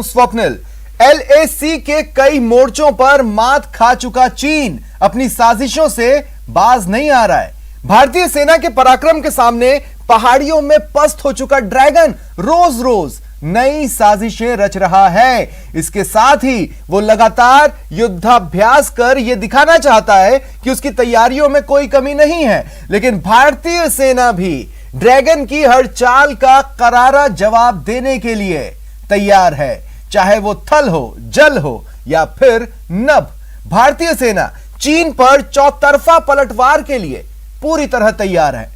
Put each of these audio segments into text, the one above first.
हूं स्वप्निल। LAC के कई मोर्चों पर मात खा चुका चीन अपनी साजिशों से बाज नहीं आ रहा है। भारतीय सेना के पराक्रम के सामने पहाड़ियों में पस्त हो चुका ड्रैगन रोज रोज नई साजिशें रच रहा है। इसके साथ ही वो लगातार युद्धाभ्यास कर यह दिखाना चाहता है कि उसकी तैयारियों में कोई कमी नहीं है। लेकिन भारतीय सेना भी ड्रैगन की हर चाल का करारा जवाब देने के लिए तैयार है, चाहे वो थल हो, जल हो या फिर नभ। भारतीय सेना चीन पर चौतरफा पलटवार के लिए पूरी तरह तैयार है।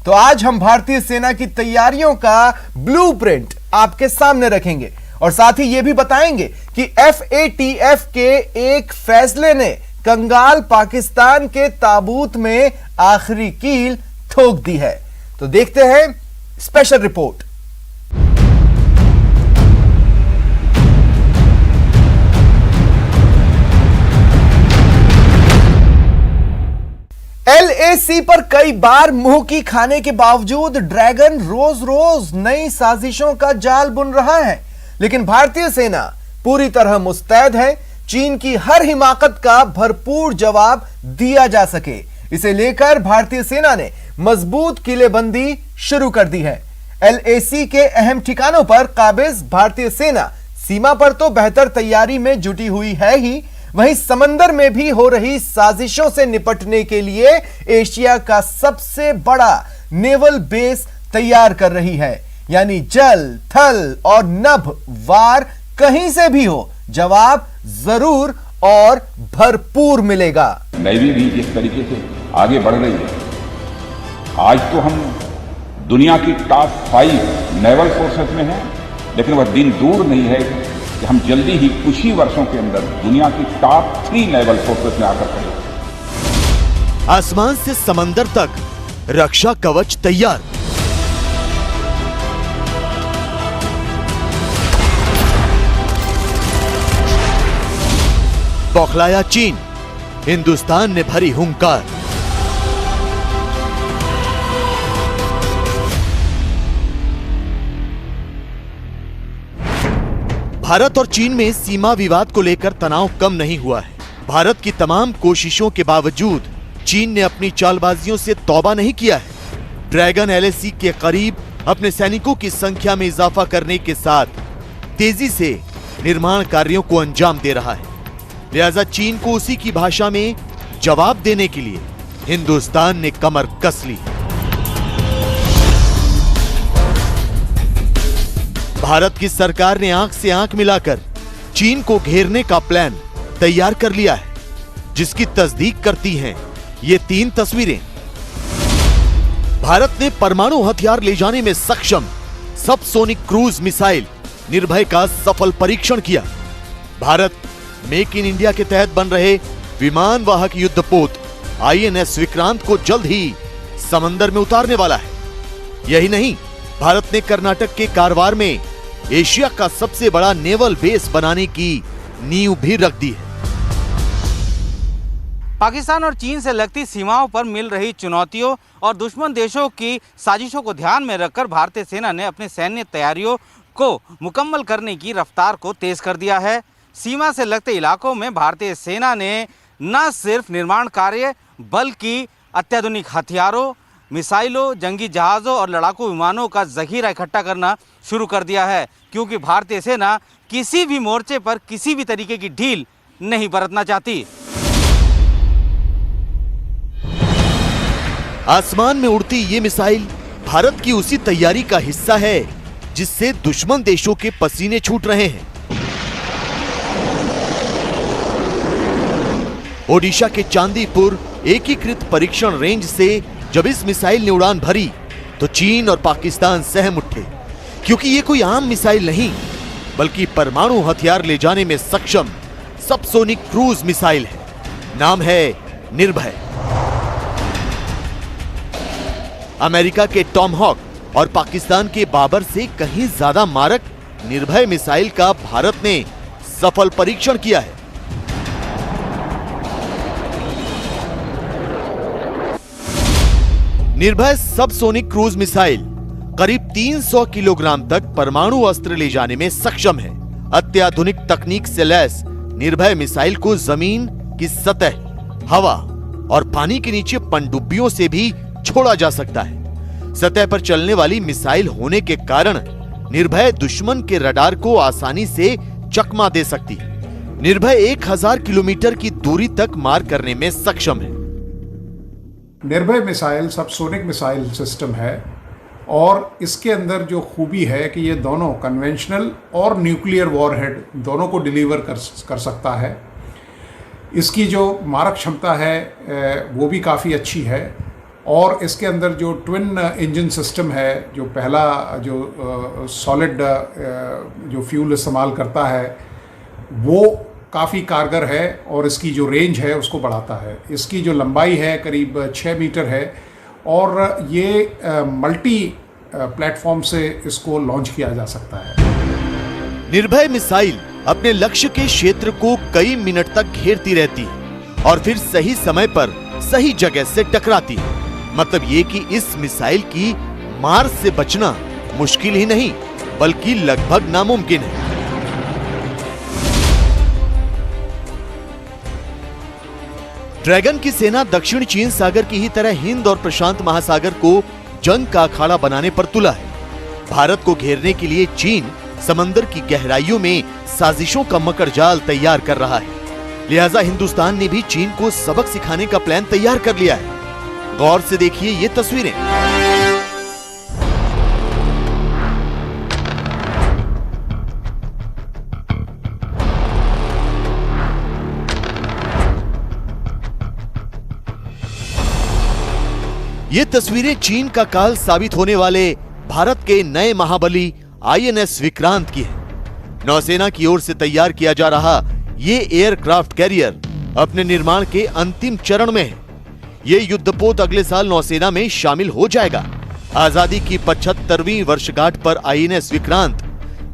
तो आज हम भारतीय सेना की तैयारियों का ब्लूप्रिंट आपके सामने रखेंगे और साथ ही यह भी बताएंगे कि FATF के एक फैसले ने कंगाल पाकिस्तान के ताबूत में आखिरी कील ठोक दी है। तो देखते हैं स्पेशल रिपोर्ट। LAC पर कई बार मुंह की खाने के बावजूद ड्रैगन रोज रोज नई साजिशों का जाल बुन रहा है। लेकिन भारतीय सेना पूरी तरह मुस्तैद है चीन की हर हिमाकत का भरपूर जवाब दिया जा सके। इसे लेकर भारतीय सेना ने मजबूत किलेबंदी शुरू कर दी है। LAC के अहम ठिकानों पर काबिज भारतीय सेना सीमा पर तो बेहतर तैयारी में जुटी हुई है ही, वहीं समंदर में भी हो रही साजिशों से निपटने के लिए एशिया का सबसे बड़ा नेवल बेस तैयार कर रही है। यानी जल, थल और नभ वार कहीं से भी हो, जवाब जरूर और भरपूर मिलेगा। नेवी भी इस तरीके से आगे बढ़ रही है। आज तो हम दुनिया की टॉप 5 नेवल फोर्सेस में हैं, लेकिन वह दिन दूर नहीं है कि हम जल्दी ही कुछ ही वर्षों के अंदर दुनिया की टॉप 3 नेवल फोर्सेस में आकर खड़े। आसमान से समंदर तक रक्षा कवच तैयार। बौखलाया चीन, हिंदुस्तान ने भरी हुंकार। भारत और चीन में सीमा विवाद को लेकर तनाव कम नहीं हुआ है। भारत की तमाम कोशिशों के बावजूद चीन ने अपनी चालबाजियों से तौबा नहीं किया है। ड्रैगन LAC के करीब अपने सैनिकों की संख्या में इजाफा करने के साथ तेजी से निर्माण कार्यों को अंजाम दे रहा है। लिहाजा चीन को उसी की भाषा में जवाब देने के लिए हिंदुस्तान ने कमर कस ली। भारत की सरकार ने आंख से आंख मिलाकर चीन को घेरने का प्लान तैयार कर लिया है, जिसकी तस्दीक करती हैं ये 3 तस्वीरें। भारत ने परमाणु हथियार ले जाने में सक्षम सबसोनिक क्रूज मिसाइल निर्भय का सफल परीक्षण किया। भारत मेक इन इंडिया के तहत बन रहे विमान वाहक युद्धपोत INS विक्रांत को जल्द ही समंदर में उतारने वाला है। यही नहीं, भारत ने कर्नाटक के कारवार में एशिया का सबसे बड़ा नेवल बेस बनाने की नींव भी रख दी है। पाकिस्तान और चीन से लगती सीमाओं पर मिल रही चुनौतियों और दुश्मन देशों की साजिशों को ध्यान में रखकर भारतीय सेना ने अपनी सैन्य तैयारियों को मुकम्मल करने की रफ्तार को तेज कर दिया है। सीमा से लगते इलाकों में भारतीय सेना ने न सिर्फ निर्माण कार्य बल्कि अत्याधुनिक हथियारों, मिसाइलों, जंगी जहाज़ों और लड़ाकू विमानों का जखीरा इकट्ठा करना शुरू कर दिया है, क्योंकि भारतीय सेना किसी भी मोर्चे पर किसी भी तरीके की ढील नहीं बरतना चाहती। आसमान में उड़ती ये मिसाइल भारत की उसी तैयारी का हिस्सा है जिससे दुश्मन देशों के पसीने छूट रहे हैं। ओडिशा के चांदीपुर एकीकृत परीक्षण रेंज से जब इस मिसाइल ने उड़ान भरी तो चीन और पाकिस्तान सहम उठे, क्योंकि ये कोई आम मिसाइल नहीं बल्कि परमाणु हथियार ले जाने में सक्षम सबसोनिक क्रूज मिसाइल है। नाम है निर्भय। अमेरिका के टॉमहॉक और पाकिस्तान के बाबर से कहीं ज्यादा मारक निर्भय मिसाइल का भारत ने सफल परीक्षण किया है। निर्भय सबसोनिक क्रूज मिसाइल करीब 300 किलोग्राम तक परमाणु अस्त्र ले जाने में सक्षम है अत्याधुनिक तकनीक से लैस निर्भय मिसाइल को जमीन की सतह, हवा और पानी के नीचे पनडुब्बियों से भी छोड़ा जा सकता है। सतह पर चलने वाली मिसाइल होने के कारण निर्भय दुश्मन के रडार को आसानी से चकमा दे सकती है। निर्भय 1000 किलोमीटर की दूरी तक मार करने में सक्षम है। निर्भय मिसाइल सबसोनिक मिसाइल सिस्टम है और इसके अंदर जो खूबी है कि ये दोनों कन्वेंशनल और न्यूक्लियर वॉरहेड दोनों को डिलीवर कर सकता है। इसकी जो मारक क्षमता है वो भी काफ़ी अच्छी है और इसके अंदर जो ट्विन इंजन सिस्टम है, जो पहला जो सॉलिड जो फ्यूल इस्तेमाल करता है वो काफ़ी कारगर है और इसकी जो रेंज है उसको बढ़ाता है। इसकी जो लंबाई है करीब 6 मीटर है और ये मल्टी प्लेटफॉर्म से इसको लॉन्च किया जा सकता है। निर्भय मिसाइल अपने लक्ष्य के क्षेत्र को कई मिनट तक घेरती रहती है और फिर सही समय पर सही जगह से टकराती है। मतलब ये कि इस मिसाइल की मार से बचना मुश्किल ही नहीं बल्कि लगभग नामुमकिन है। ड्रैगन की सेना दक्षिण चीन सागर की ही तरह हिंद और प्रशांत महासागर को जंग का अखाड़ा बनाने पर तुला है। भारत को घेरने के लिए चीन समंदर की गहराइयों में साजिशों का मकड़जाल तैयार कर रहा है। लिहाजा हिंदुस्तान ने भी चीन को सबक सिखाने का प्लान तैयार कर लिया है। गौर से देखिए ये तस्वीरें। ये तस्वीरें चीन का काल साबित होने वाले भारत के नए महाबली आईएनएस विक्रांत की है। नौसेना की ओर से तैयार किया जा रहा ये एयरक्राफ्ट कैरियर अपने निर्माण के अंतिम चरण में है। ये युद्धपोत अगले साल नौसेना में शामिल हो जाएगा। आजादी की 75वीं वर्षगांठ पर आईएनएस विक्रांत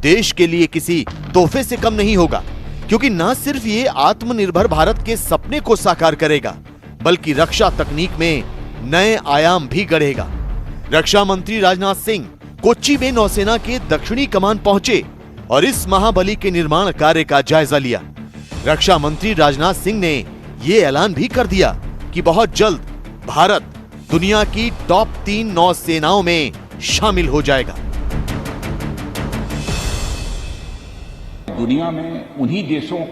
देश के लिए किसी तोहफे से कम नहीं होगा, क्योंकि न सिर्फ ये आत्मनिर्भर भारत के सपने को साकार करेगा बल्कि रक्षा तकनीक में नए आयाम भी गढ़ेगा। रक्षा मंत्री राजनाथ सिंह कोच्चि में नौसेना के दक्षिणी कमान पहुंचे और इस महाबली के निर्माण कार्य का जायजा लिया। रक्षा मंत्री राजनाथ सिंह ने यह ऐलान भी कर दिया कि बहुत जल्द भारत दुनिया की टॉप 3 नौसेनाओं में शामिल हो जाएगा। दुनिया में उन्हीं देशों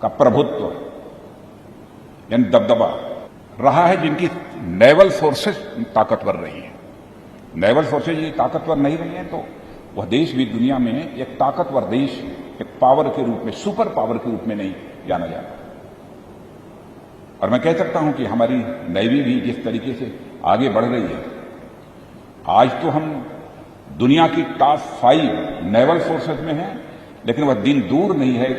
का प्रभुत्व यानी दबदबा रहा है जिनकी नेवल फोर्सेस ताकतवर रही है। नेवल फोर्सेस यदि ताकतवर नहीं रही हैं तो वह देश भी दुनिया में एक ताकतवर देश, एक पावर के रूप में, सुपर पावर के रूप में नहीं जाना जाता। और मैं कह सकता हूं कि हमारी नेवी भी जिस तरीके से आगे बढ़ रही है, आज तो हम दुनिया की टॉप 5 नेवल फोर्सेस में हैं, लेकिन वह दिन दूर नहीं है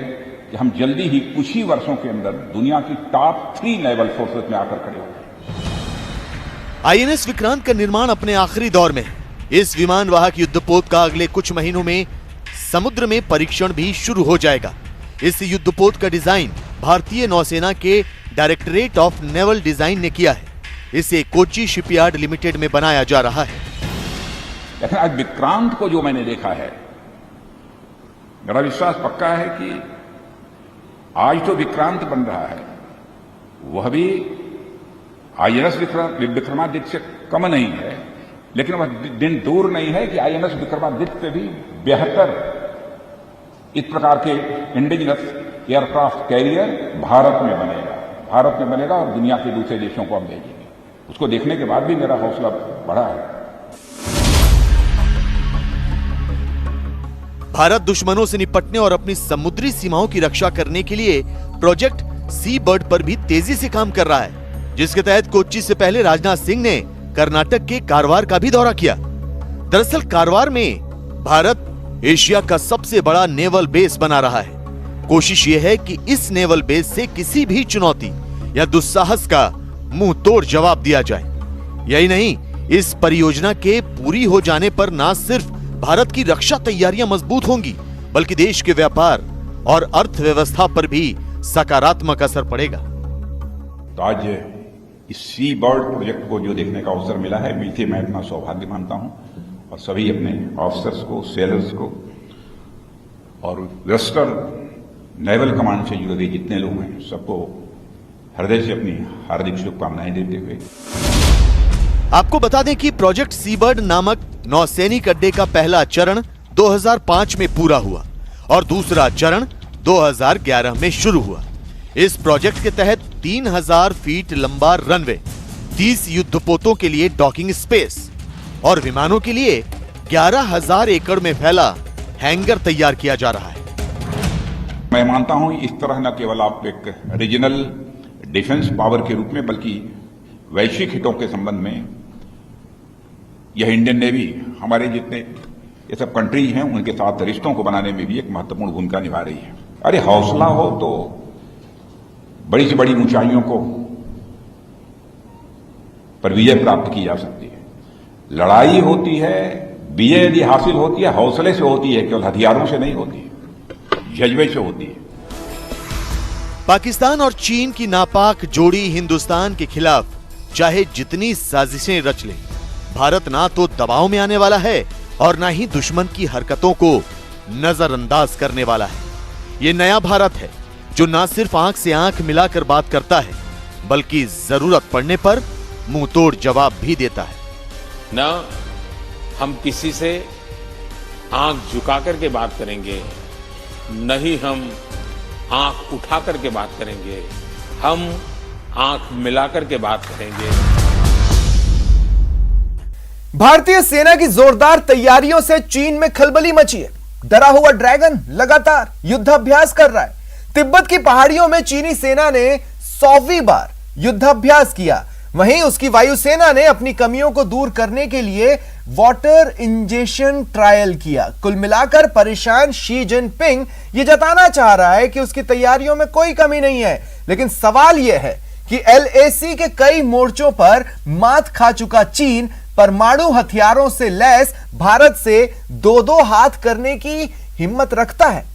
कि हम जल्दी ही कुछ ही वर्षों के अंदर दुनिया की टॉप 3 नेवल फोर्सेस में आकर खड़े होंगे। आईएनएस विक्रांत का निर्माण अपने आखिरी दौर में है। इस विमान वाहक युद्धपोत का अगले कुछ महीनों में समुद्र में परीक्षण भी शुरू हो जाएगा। इस युद्धपोत का डिजाइन भारतीय नौसेना के डायरेक्टरेट ऑफ नेवल डिजाइन ने किया है। इसे कोच्चि शिपयार्ड लिमिटेड में बनाया जा रहा है। लेकिन आज विक्रांत को जो मैंने देखा है, मेरा विश्वास पक्का है कि आज तो विक्रांत बन रहा है, वह भी आईएनएस विक्रमादित्य से कम नहीं है, लेकिन वह दिन दूर नहीं है कि आईएनएस विक्रमादित्य भी बेहतर इस प्रकार के इंडिजिनस एयरक्राफ्ट कैरियर भारत में बनेगा और दुनिया के दूसरे देशों को हम भेजेंगे। उसको देखने के बाद भी मेरा हौसला बढ़ा है। भारत दुश्मनों से निपटने और अपनी समुद्री सीमाओं की रक्षा करने के लिए प्रोजेक्ट सी बर्ड पर भी तेजी से काम कर रहा है, जिसके तहत कोच्चि से पहले राजनाथ सिंह ने कर्नाटक के कारवार का भी दौरा किया। दरअसल कारवार में भारत एशिया का सबसे बड़ा नेवल बेस बना रहा है। कोशिश यह है कि इस नेवल बेस से किसी भी चुनौती या दुस्साहस का मुंह तोड़ जवाब दिया जाए। यही नहीं, इस परियोजना के पूरी हो जाने पर न सिर्फ भारत की रक्षा तैयारियां मजबूत होंगी बल्कि देश के व्यापार और अर्थव्यवस्था पर भी सकारात्मक असर पड़ेगा। तो आज इस सी बर्ड प्रोजेक्ट को जो देखने का अवसर मिला है, मिलके मैं अपना सौभाग्य मानता हूं और सभी अपने ऑफिसर्स को, सेलर्स को और वेस्टर्न नेवल कमांड से जुड़े हुए जितने लोग हैं सबको हृदय से अपनी हार्दिक शुभकामनाएं देते हुए आपको बता दें कि प्रोजेक्ट सीबर्ड नामक नौसैनिक अड्डे का पहला चरण 2005 में पूरा हुआ और दूसरा चरण 2011 में शुरू हुआ। इस प्रोजेक्ट के तहत 3000 फीट लंबा रनवे, 30 युद्धपोतों के लिए डॉकिंग स्पेस और विमानों के लिए 11,000 एकड़ में फैला हैंगर तैयार किया जा रहा है। मैं मानता हूं इस तरह न केवल आप एक रीजनल डिफेंस पावर के रूप में बल्कि वैश्विक हितों के संबंध में यह इंडियन नेवी हमारे जितने ये सब कंट्रीज हैं उनके साथ रिश्तों को बनाने में भी एक महत्वपूर्ण भूमिका निभा रही है। अरे हौसला हो तो बड़ी से बड़ी ऊंचाइयों को पर विजय प्राप्त की जा सकती है। लड़ाई होती है, विजय यदि हासिल होती है हौसले से होती है, केवल हथियारों से नहीं होती है, जज्बे से होती है। पाकिस्तान और चीन की नापाक जोड़ी हिंदुस्तान के खिलाफ चाहे जितनी साजिशें रच ले, भारत ना तो दबाव में आने वाला है और ना ही दुश्मन की हरकतों को नजरअंदाज करने वाला है। ये नया भारत है जो ना सिर्फ आंख से आंख मिलाकर बात करता है बल्कि जरूरत पड़ने पर मुंह तोड़ जवाब भी देता है। न हम किसी से आंख झुका करके बात करेंगे, न ही हम आंख उठा करके बात करेंगे, हम आंख मिला करके बात करेंगे। भारतीय सेना की जोरदार तैयारियों से चीन में खलबली मची है। डरा हुआ ड्रैगन लगातार युद्धाभ्यास कर रहा है। तिब्बत की पहाड़ियों में चीनी सेना ने 100वीं बार युद्धाभ्यास किया। वहीं उसकी वायुसेना ने अपनी कमियों को दूर करने के लिए वाटर इंजेक्शन ट्रायल किया। कुल मिलाकर परेशान शी जिनपिंग यह जताना चाह रहा है कि उसकी तैयारियों में कोई कमी नहीं है। लेकिन सवाल यह है कि LAC के कई मोर्चों पर मात खा चुका चीन परमाणु हथियारों से लैस भारत से दो हाथ करने की हिम्मत रखता है।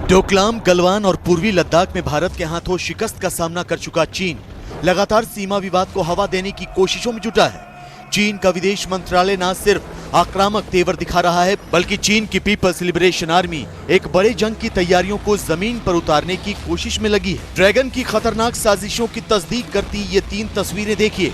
डोकलाम, गलवान और पूर्वी लद्दाख में भारत के हाथों शिकस्त का सामना कर चुका चीन लगातार सीमा विवाद को हवा देने की कोशिशों में जुटा है। चीन का विदेश मंत्रालय न सिर्फ आक्रामक तेवर दिखा रहा है बल्कि चीन की पीपल्स लिबरेशन आर्मी एक बड़े जंग की तैयारियों को जमीन पर उतारने की कोशिश में लगी है। ड्रैगन की खतरनाक साजिशों की तस्दीक करती ये 3 तस्वीरें देखिए।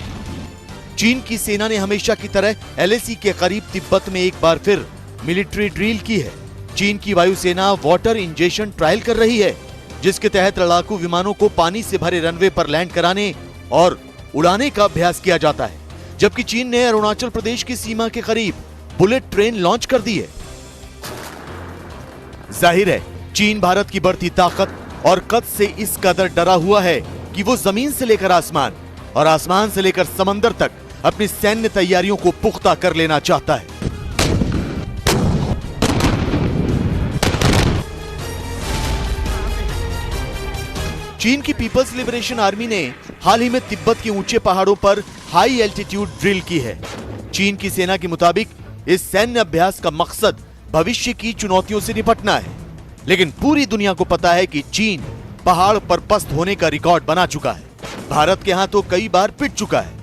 चीन की सेना ने हमेशा की तरह LAC के करीब तिब्बत में एक बार फिर मिलिट्री ड्रिल की है। चीन की वायुसेना वाटर इंजेक्शन ट्रायल कर रही है जिसके तहत लड़ाकू विमानों को पानी से भरे रनवे पर लैंड कराने और उड़ाने का अभ्यास किया जाता है, जबकि चीन ने अरुणाचल प्रदेश की सीमा के करीब बुलेट ट्रेन लॉन्च कर दी है। जाहिर है चीन भारत की बढ़ती ताकत और कद से इस कदर डरा हुआ है कि वो जमीन से लेकर आसमान और आसमान से लेकर समंदर तक अपनी सैन्य तैयारियों को पुख्ता कर लेना चाहता है। चीन की पीपल्स लिबरेशन आर्मी ने हाल ही में तिब्बत के ऊंचे पहाड़ों पर हाई एल्टीट्यूड ड्रिल की है। चीन की सेना के मुताबिक इस सैन्य अभ्यास का मकसद भविष्य की चुनौतियों से निपटना है, लेकिन पूरी दुनिया को पता है कि चीन पहाड़ पर पस्त होने का रिकॉर्ड बना चुका है, भारत के हाथों कई बार पिट चुका है।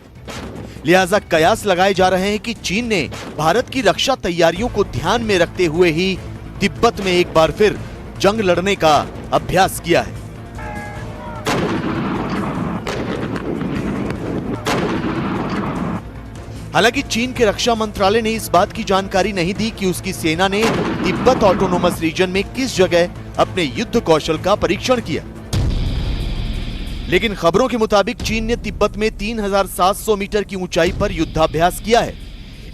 लिहाजा कयास लगाए जा रहे हैं कि चीन ने भारत की रक्षा तैयारियों को ध्यान में रखते हुए ही तिब्बत में एक बार फिर जंग लड़ने का अभ्यास किया है। हालांकि चीन के रक्षा मंत्रालय ने इस बात की जानकारी नहीं दी कि उसकी सेना ने तिब्बत ऑटोनोमस रीजन में किस जगह अपने युद्ध कौशल का परीक्षण किया। लेकिन खबरों के मुताबिक चीन ने तिब्बत में 3700 मीटर की ऊंचाई पर युद्धाभ्यास किया है।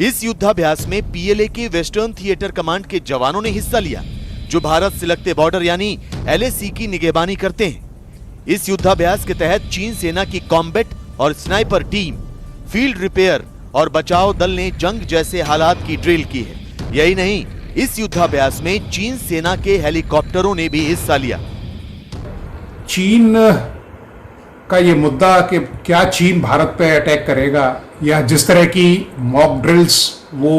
इस युद्धाभ्यास में PLA के वेस्टर्न थिएटर कमांड के जवानों ने हिस्सा लिया, जो भारत से लगते बॉर्डर यानी LAC की निगहबानी करते हैं। इस युद्धाभ्यास के तहत चीन सेना की कॉम्बैट और स्नाइपर टीम, फील्ड रिपेयर और बचाव दल ने जंग जैसे हालात की ड्रिल की है। यही नहीं, इस युद्धाभ्यास में चीन सेना के हेलीकॉप्टरों ने भी हिस्सा लिया। चीन का ये मुद्दा कि क्या चीन भारत पे अटैक करेगा या जिस तरह की मॉक ड्रिल्स वो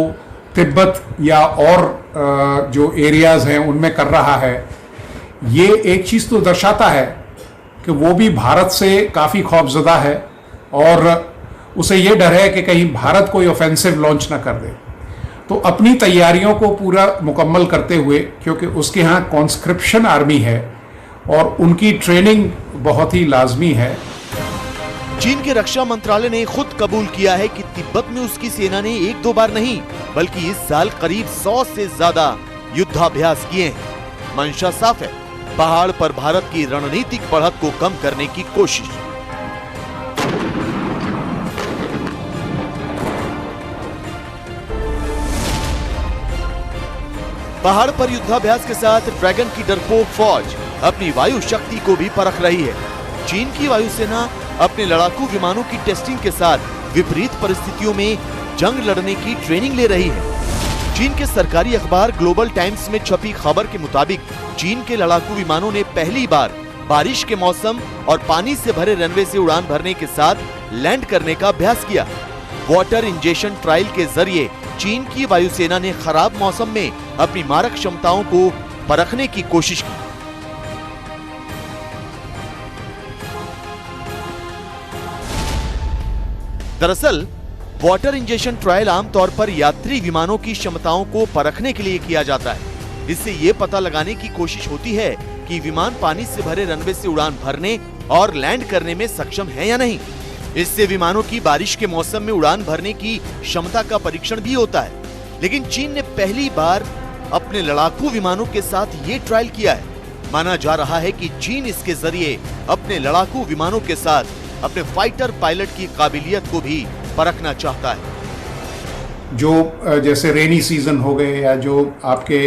तिब्बत या और जो एरियाज हैं उनमें कर रहा है, ये एक चीज़ तो दर्शाता है कि वो भी भारत से काफ़ी खौफजदा है और उसे ये डर है कि कहीं भारत कोई ऑफेंसिव लॉन्च ना कर दे। तो अपनी तैयारियों को पूरा मुकम्मल करते हुए, क्योंकि उसके यहाँ कॉन्स्क्रिप्शन आर्मी है और उनकी ट्रेनिंग बहुत ही लाजमी है। चीन के रक्षा मंत्रालय ने खुद कबूल किया है कि तिब्बत में उसकी सेना ने 1-2 बार नहीं बल्कि इस साल करीब 100 से ज्यादा युद्धाभ्यास किए हैं। मंशा साफ है, पहाड़ पर भारत की रणनीतिक बढ़त को कम करने की कोशिश। पहाड़ पर युद्धाभ्यास के साथ ड्रैगन की डरपोक फौज अपनी वायु शक्ति को भी परख रही है। चीन की वायुसेना अपने लड़ाकू विमानों की टेस्टिंग के साथ विपरीत परिस्थितियों में जंग लड़ने की ट्रेनिंग ले रही है। चीन के सरकारी अखबार ग्लोबल टाइम्स में छपी खबर के मुताबिक चीन के लड़ाकू विमानों ने पहली बार बारिश के मौसम और पानी से भरे रनवे से उड़ान भरने के साथ लैंड करने का अभ्यास किया। वाटर इंजेक्शन ट्रायल के जरिए चीन की वायुसेना ने खराब मौसम में अपनी मारक क्षमताओं को परखने की कोशिश की। दरअसल वाटर इंजेक्शन ट्रायल आमतौर पर यात्री विमानों की क्षमताओं को परखने के लिए किया जाता है। इससे ये पता लगाने की कोशिश होती है कि विमान पानी से भरे रनवे से उड़ान भरने और लैंड करने में सक्षम है या नहीं। इससे विमानों की बारिश के मौसम में उड़ान भरने की क्षमता का परीक्षण भी होता है। लेकिन चीन ने पहली बार अपने लड़ाकू विमानों के साथ ये ट्रायल किया है। माना जा रहा है कि चीन इसके जरिए अपने लड़ाकू विमानों के साथ अपने फाइटर पायलट की काबिलियत को भी परखना चाहता है। जो जैसे रेनी सीजन हो गए या जो आपके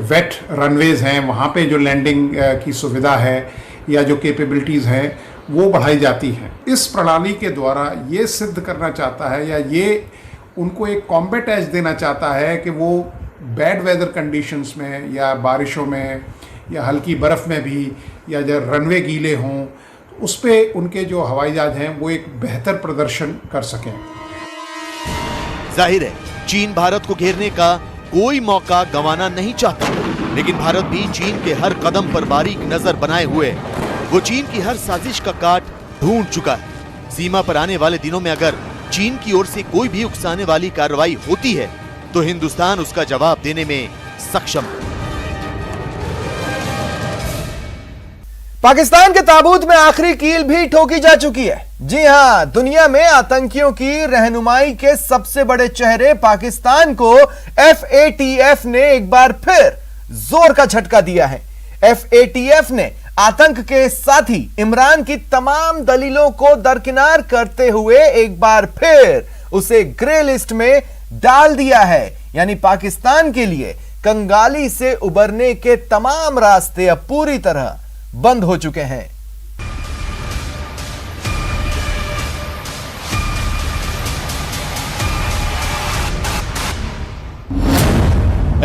वेट रनवेज हैं वहाँ पे जो लैंडिंग की सुविधा है या जो कैपेबिलिटीज़ हैं वो बढ़ाई जाती हैं। इस प्रणाली के द्वारा ये सिद्ध करना चाहता है या ये उनको एक कॉम्बैट एज देना चाहता है कि वो बैड वेदर कंडीशंस में या बारिशों में या हल्की बर्फ़ में भी या जब रनवे गीले हों उस पे उनके जो हवाई जहाज हैं वो एक बेहतर प्रदर्शन कर सकें। जाहिर है चीन भारत को घेरने का कोई मौका गंवाना नहीं चाहता, लेकिन भारत भी चीन के हर कदम पर बारीक नजर बनाए हुए वो चीन की हर साजिश का काट ढूंढ चुका है। सीमा पर आने वाले दिनों में अगर चीन की ओर से कोई भी उकसाने वाली कार्रवाई होती है तो हिंदुस्तान उसका जवाब देने में सक्षम है। पाकिस्तान के ताबूत में आखिरी कील भी ठोकी जा चुकी है। जी हां, दुनिया में आतंकियों की रहनुमाई के सबसे बड़े चेहरे पाकिस्तान को FATF ने एक बार फिर जोर का झटका दिया है। FATF ने आतंक के साथी इमरान की तमाम दलीलों को दरकिनार करते हुए एक बार फिर उसे ग्रे लिस्ट में डाल दिया है। यानी पाकिस्तान के लिए कंगाली से उबरने के तमाम रास्ते अब पूरी तरह बंद हो चुके हैं।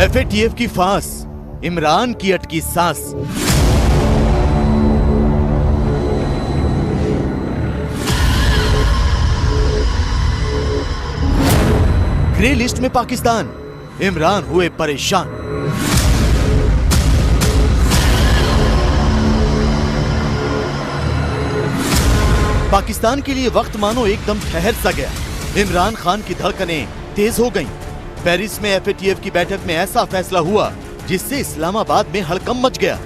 FATF की फांस, इमरान की अटकी सांस। ग्रे लिस्ट में पाकिस्तान, इमरान हुए परेशान। पाकिस्तान के लिए वक्त मानो एकदम ठहर सा गया। इमरान खान की धड़कनें तेज हो गईं। पेरिस में FATF की बैठक में ऐसा फैसला हुआ जिससे इस्लामाबाद में हड़कंप मच गया।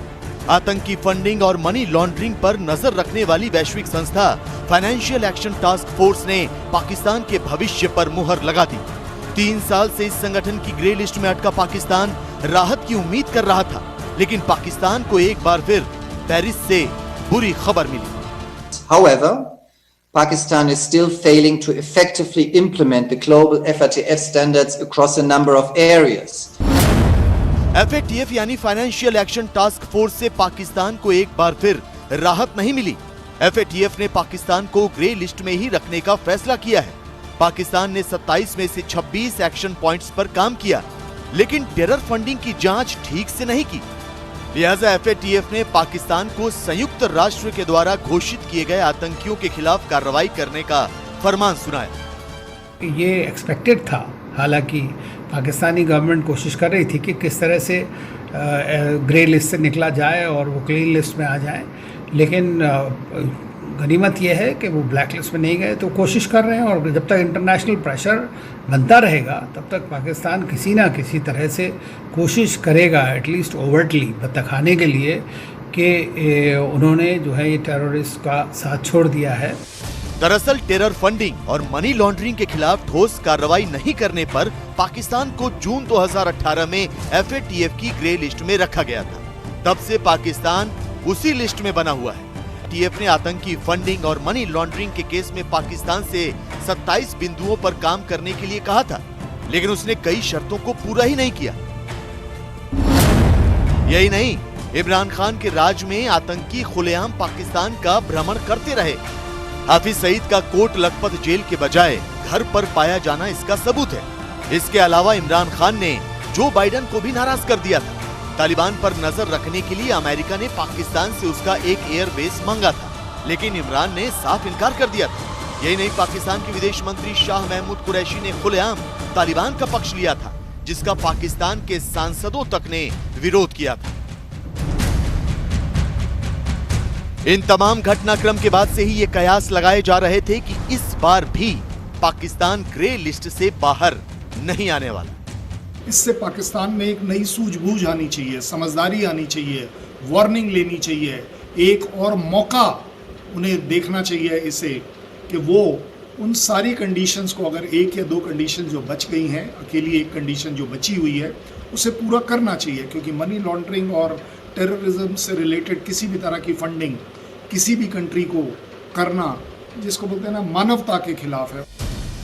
आतंकी फंडिंग और मनी लॉन्ड्रिंग पर नजर रखने वाली वैश्विक संस्था फाइनेंशियल एक्शन टास्क फोर्स ने पाकिस्तान के भविष्य पर मुहर लगा दी। 3 साल से इस संगठन की ग्रे लिस्ट में अटका पाकिस्तान राहत की उम्मीद कर रहा था, लेकिन पाकिस्तान को एक बार फिर पेरिस से बुरी खबर मिली। However, Pakistan is still failing to effectively implement the global FATF standards across a number of areas. FATF यानी फाइनेंशियल एक्शन टास्क फोर्स से पाकिस्तान को एक बार फिर राहत नहीं मिली। FATF ने पाकिस्तान को ग्रे लिस्ट में ही रखने का फैसला किया है। पाकिस्तान ने 27 में से 26 एक्शन पॉइंट्स पर काम किया, लेकिन टेरर फंडिंग की जांच ठीक से नहीं की। लिहाजा FATF ने पाकिस्तान को संयुक्त राष्ट्र के द्वारा घोषित किए गए आतंकियों के खिलाफ कार्रवाई करने का फरमान सुनाया। ये एक्सपेक्टेड था हालांकि पाकिस्तानी गवर्नमेंट कोशिश कर रही थी कि किस तरह से ग्रे लिस्ट से निकला जाए और वो क्लीन लिस्ट में आ जाए, लेकिन गनीमत यह है कि वो ब्लैक लिस्ट में नहीं गए। तो कोशिश कर रहे हैं और जब तक इंटरनेशनल प्रेशर बनता रहेगा तब तक पाकिस्तान किसी ना किसी तरह से कोशिश करेगा एटलीस्ट ओवर्टली दिखाने के लिए कि उन्होंने जो है ये टेररिस्ट का साथ छोड़ दिया है। दरअसल टेरर फंडिंग और मनी लॉन्ड्रिंग के खिलाफ ठोस कार्रवाई नहीं करने पर पाकिस्तान को जून 2018 में FATF की ग्रे लिस्ट में रखा गया था। तब से पाकिस्तान उसी लिस्ट में बना हुआ है। FATF ने आतंकी फंडिंग और मनी लॉन्ड्रिंग के केस में पाकिस्तान से 27 बिंदुओं पर काम करने के लिए कहा था, लेकिन उसने कई शर्तों को पूरा ही नहीं किया। यही नहीं, इमरान खान के राज में आतंकी खुलेआम पाकिस्तान का भ्रमण करते रहे। हाफिज सईद का कोट लखपत जेल के बजाय घर पर पाया जाना इसका सबूत है। इसके अलावा इमरान खान ने जो बाइडेन को भी नाराज कर दिया था। तालिबान पर नजर रखने के लिए अमेरिका ने पाकिस्तान से उसका एक एयरबेस मांगा था, लेकिन इमरान ने साफ इनकार कर दिया था। यही नहीं, पाकिस्तान के विदेश मंत्री शाह महमूद कुरैशी ने खुलेआम तालिबान का पक्ष लिया था, जिसका पाकिस्तान के सांसदों तक ने विरोध किया था। इन तमाम घटनाक्रम के बाद से ही ये कयास लगाए जा रहे थे कि इस बार भी पाकिस्तान ग्रे लिस्ट से बाहर नहीं आने वाला। इससे पाकिस्तान में एक नई सूझबूझ आनी चाहिए, समझदारी आनी चाहिए, वार्निंग लेनी चाहिए, एक और मौका उन्हें देखना चाहिए इसे कि वो उन सारी कंडीशंस को, अगर एक या दो कंडीशन जो बच गई हैं, अकेली एक कंडीशन जो बची हुई है, उसे पूरा करना चाहिए। क्योंकि मनी लॉन्ड्रिंग और टेररिज्म से रिलेटेड किसी भी तरह की फंडिंग किसी भी कंट्री को करना, जिसको बोलते हैं ना, मानवता के खिलाफ है।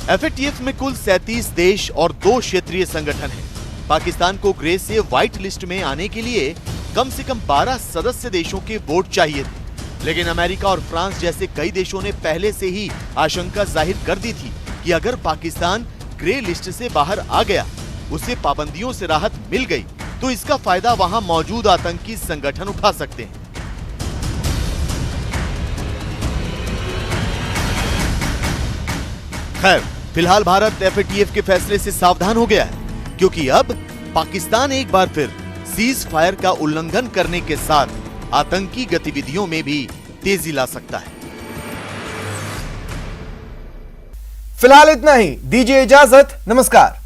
FATF में कुल 37 देश और 2 क्षेत्रीय संगठन हैं। पाकिस्तान को ग्रे से व्हाइट लिस्ट में आने के लिए कम से कम 12 सदस्य देशों के वोट चाहिए थे, लेकिन अमेरिका और फ्रांस जैसे कई देशों ने पहले से ही आशंका जाहिर कर दी थी कि अगर पाकिस्तान ग्रे लिस्ट से बाहर आ गया, उसे पाबंदियों से राहत मिल गई, तो इसका फायदा वहां मौजूद आतंकी संगठन उठा सकते हैं। खैर, फिलहाल भारत FATF के फैसले से सावधान हो गया है, क्योंकि अब पाकिस्तान एक बार फिर सीज फायर का उल्लंघन करने के साथ आतंकी गतिविधियों में भी तेजी ला सकता है। फिलहाल इतना ही, दीजिए इजाजत, नमस्कार।